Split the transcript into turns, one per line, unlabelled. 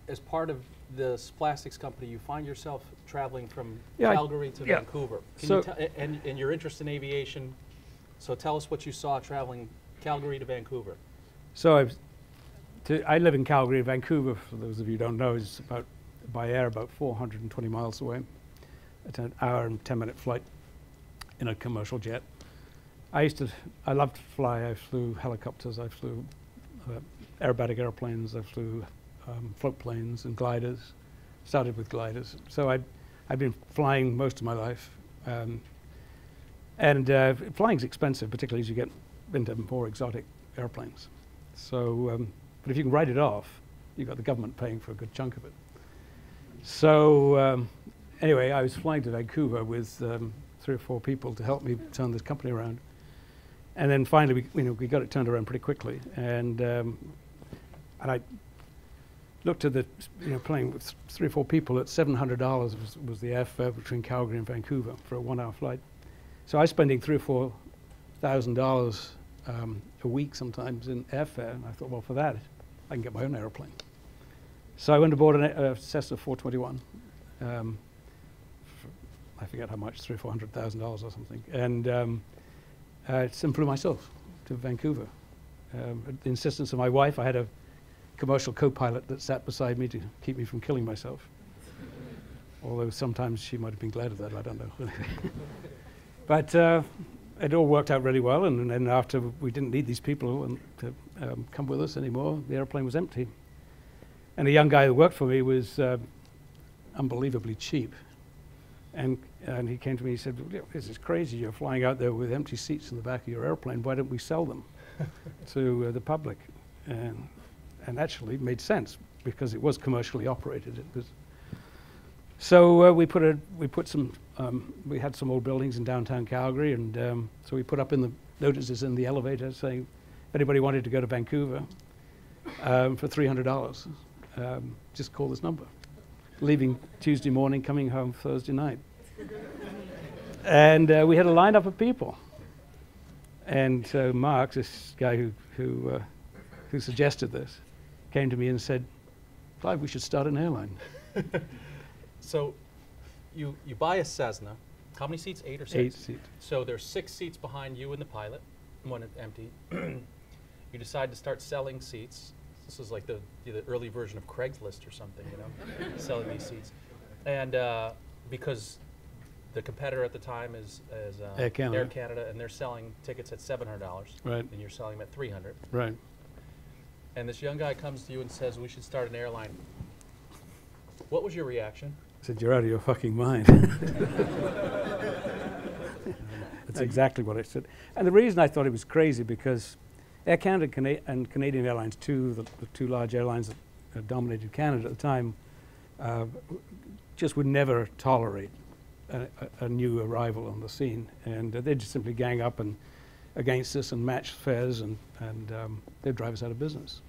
as part of this plastics company, you find yourself traveling from
Yeah,
Calgary to
yeah.
Vancouver. Can
So-
you and your interest in aviation, so tell us what you saw traveling Calgary to Vancouver.
So I live in Calgary. Vancouver, for those of you who don't know, is about, by air, about 420 miles away. It's an hour and 10-minute flight in a commercial jet. I loved to fly. I flew helicopters, I flew aerobatic airplanes, I flew float planes and gliders. Started with gliders. So I've been flying most of my life. Flying's expensive, particularly as you get into more exotic airplanes. So, but if you can write it off, you've got the government paying for a good chunk of it. So anyway, I was flying to Vancouver with 3 or 4 people to help me turn this company around. And then finally, we got it turned around pretty quickly. And I looked at the, playing with 3 or 4 people at $700 was the airfare between Calgary and Vancouver for a 1-hour flight. So I was spending $3,000 or $4,000 a week sometimes in airfare. And I thought, well, for that, I can get my own airplane. So I went aboard a Cessna 421. I forget how much, $300,000 or $400,000 or something. And simply flew myself to Vancouver. At the insistence of my wife, I had a commercial co-pilot that sat beside me to keep me from killing myself. Although sometimes she might have been glad of that, I don't know. But it all worked out really well, and then after we didn't need these people to come with us anymore, the airplane was empty. And a young guy who worked for me was unbelievably cheap. And he came to me and said, this is crazy, you're flying out there with empty seats in the back of your airplane, why don't we sell them to the public? And actually it made sense because it was commercially operated. It was so we had some old buildings in downtown Calgary, and so we put up in the notices in the elevator saying if anybody wanted to go to Vancouver for $300, just call this number. Leaving Tuesday morning, coming home Thursday night. And we had a lineup of people. And so Mark, this guy who suggested this, came to me and said, Clive, we should start an airline.
So you buy a Cessna. How many seats? 8 or 6?
8 seats.
So there's 6 seats behind you and the pilot, 1 empty. You decide to start selling seats. This is like the early version of Craigslist or something, selling these seats. And because the competitor at the time is
Air
Canada, and they're selling tickets at $700,
right,
and you're selling them at $300.
Right.
And this young guy comes to you and says, we should start an airline. What was your reaction?
I said, you're out of your fucking mind. That's exactly what I said. And the reason I thought it was crazy because Air Canada and Canadian Airlines, the 2 large airlines that dominated Canada at the time, just would never tolerate a new arrival on the scene. And they'd just simply gang up and against us and match fares, and they'd drive us out of business.